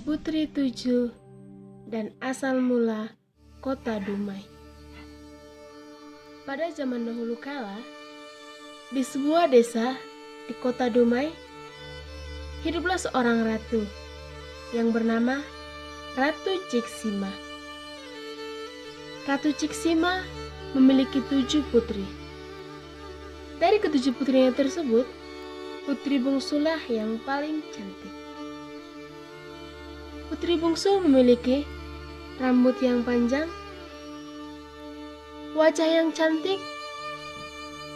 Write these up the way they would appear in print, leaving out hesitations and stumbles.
Putri Tujuh dan asal mula kota Dumai. Pada zaman dahulu kala, di sebuah desa di kota Dumai, hiduplah seorang ratu yang bernama Ratu Ciksima. Ratu Ciksima memiliki 7 putri. Dari ke-7 putrinya tersebut, putri bungsulah yang paling cantik. Putri bungsu memiliki rambut yang panjang, wajah yang cantik,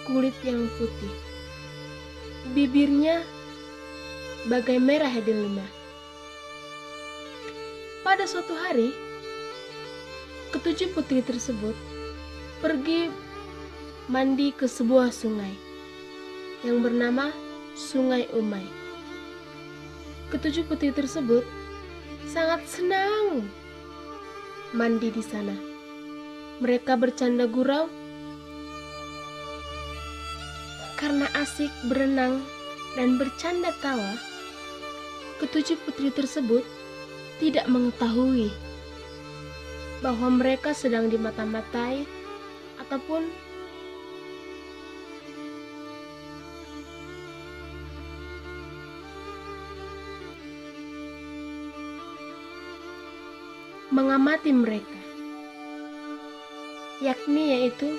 kulit yang putih, bibirnya bagai merah delima. Pada suatu hari, ke-7 putri tersebut pergi mandi ke sebuah sungai yang bernama Sungai Umai. Ke-7 putri tersebut sangat senang mandi di sana. Mereka bercanda gurau karena asik berenang dan bercanda tawa. Ke-7 putri tersebut tidak mengetahui bahwa mereka sedang dimata-matai ataupun mengamati mereka, yaitu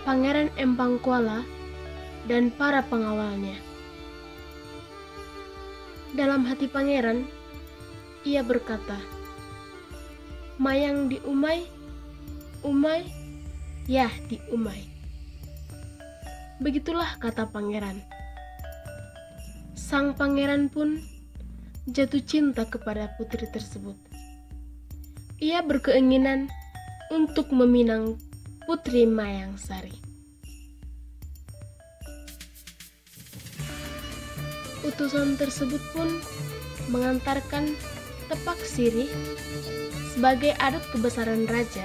Pangeran Empang Kuala dan para pengawalnya. Dalam hati pangeran, ia berkata, "Mayang di Umai, Umai, yah di Umai." Begitulah kata pangeran. Sang pangeran pun jatuh cinta kepada putri tersebut. Ia berkeinginan untuk meminang Putri Mayang Sari. Utusan tersebut pun mengantarkan tepak sirih sebagai adat kebesaran raja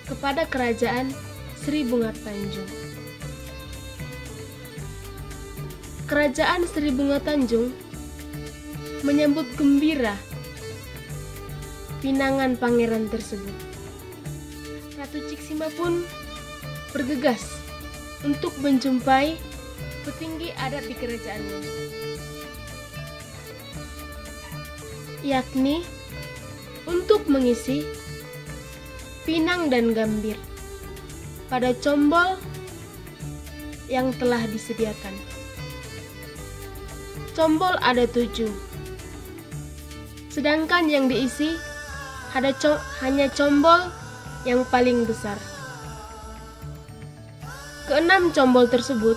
kepada kerajaan Sri Bunga Tanjung. Kerajaan Sri Bunga Tanjung menyambut gembira pinangan pangeran tersebut. Ratu Ciksima pun bergegas untuk menjumpai petinggi adat di kerajaannya, yakni untuk mengisi pinang dan gambir pada combol yang telah disediakan. Combol ada 7, sedangkan yang diisi hanya combol yang paling besar. Ke-6 combol tersebut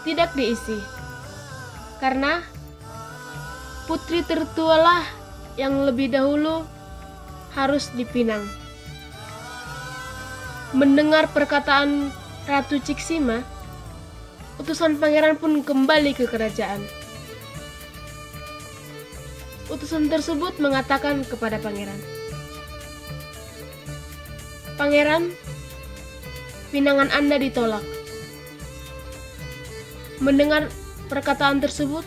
tidak diisi karena putri tertualah yang lebih dahulu harus dipinang. Mendengar perkataan Ratu Ciksima, utusan pangeran pun kembali ke kerajaan. Utusan tersebut mengatakan kepada pangeran, "Pangeran, pinangan Anda ditolak." Mendengar perkataan tersebut,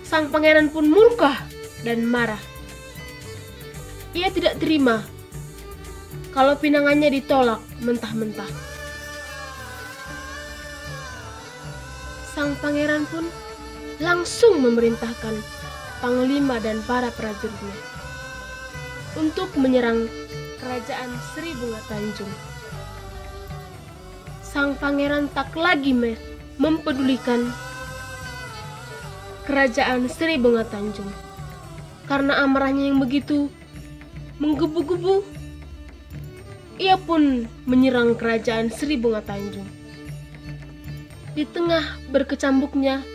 sang pangeran pun murka dan marah. Ia tidak terima kalau pinangannya ditolak mentah-mentah. Sang pangeran pun langsung memerintahkan panglima dan para prajuritnya untuk menyerang kerajaan Sri Bunga Tanjung. Sang pangeran tak lagi mempedulikan kerajaan Sri Bunga Tanjung karena amarahnya yang begitu menggebu-gebu. Ia pun menyerang kerajaan Sri Bunga Tanjung. Di tengah berkecambuknya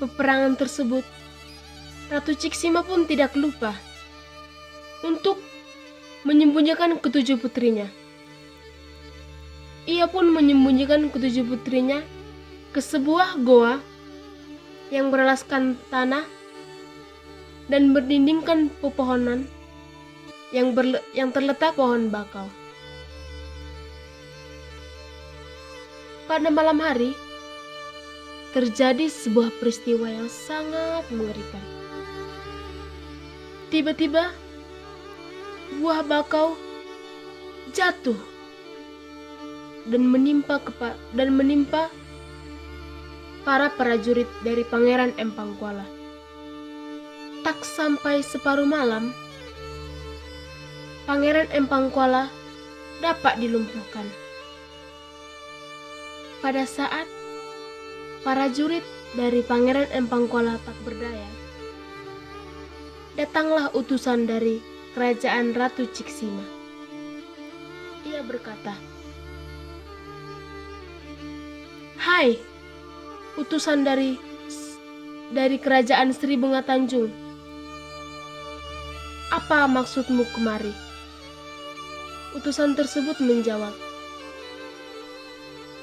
peperangan tersebut, Ratu Ciksima pun tidak lupa untuk menyembunyikan ke-7 putrinya. Ia pun menyembunyikan ke-7 putrinya ke sebuah goa yang beralaskan tanah dan berdindingkan pepohonan yang terletak pohon bakau. Pada malam hari, terjadi sebuah peristiwa yang sangat mengerikan. Tiba-tiba, buah bakau jatuh dan menimpa para prajurit dari Pangeran Empangkuala. Tak sampai separuh malam, Pangeran Empangkuala dapat dilumpuhkan. Pada saat para jurit dari Pangeran Empangkuala tak berdaya, datanglah utusan dari kerajaan Ratu Ciksima. Ia berkata, "Hai, utusan dari kerajaan Sri Bunga Tanjung, apa maksudmu kemari?" Utusan tersebut menjawab,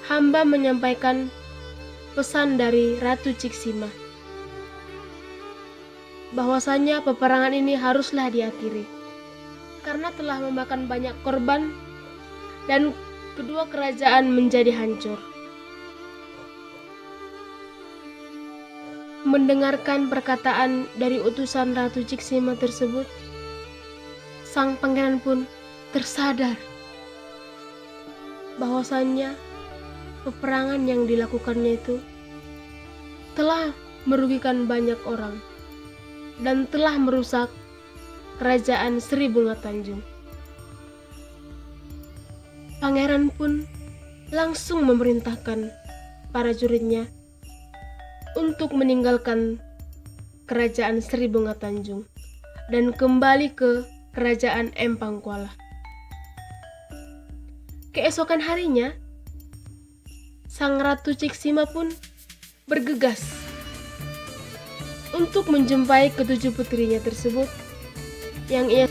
"Hamba menyampaikan pesan dari Ratu Ciksima, bahwasanya peperangan ini haruslah diakhiri, karena telah memakan banyak korban dan kedua kerajaan menjadi hancur." Mendengarkan perkataan dari utusan Ratu Ciksima tersebut, sang pangeran pun tersadar bahwasannya peperangan yang dilakukannya itu telah merugikan banyak orang dan telah merusak kerajaan Sri Bunga Tanjung. Pangeran pun langsung memerintahkan para juritnya untuk meninggalkan kerajaan Sri Bunga Tanjung dan kembali ke kerajaan Empangkuala. Keesokan harinya, sang Ratu Ciksima pun bergegas untuk menjumpai ketujuh putrinya tersebut yang ia.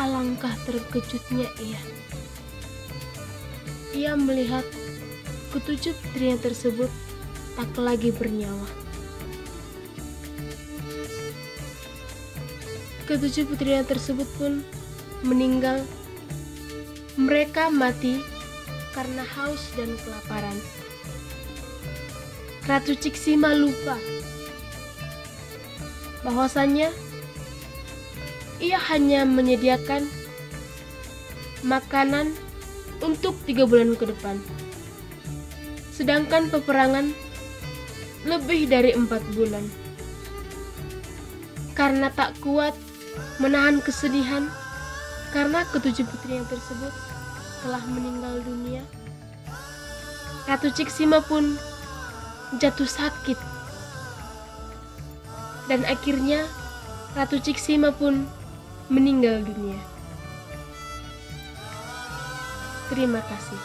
Alangkah terkejutnya ia melihat ketujuh putrinya tersebut tak lagi bernyawa. Ketujuh putrinya tersebut pun meninggal. Mereka mati karena haus dan kelaparan. Ratu Ciksima lupa bahwasannya ia hanya menyediakan makanan untuk 3 bulan ke depan, sedangkan peperangan lebih dari 4 bulan. Karena tak kuat menahan kesedihan karena ketujuh putrinya tersebut telah meninggal dunia, Ratu Ciksima pun jatuh sakit. Dan akhirnya Ratu Ciksima pun meninggal dunia. Terima kasih.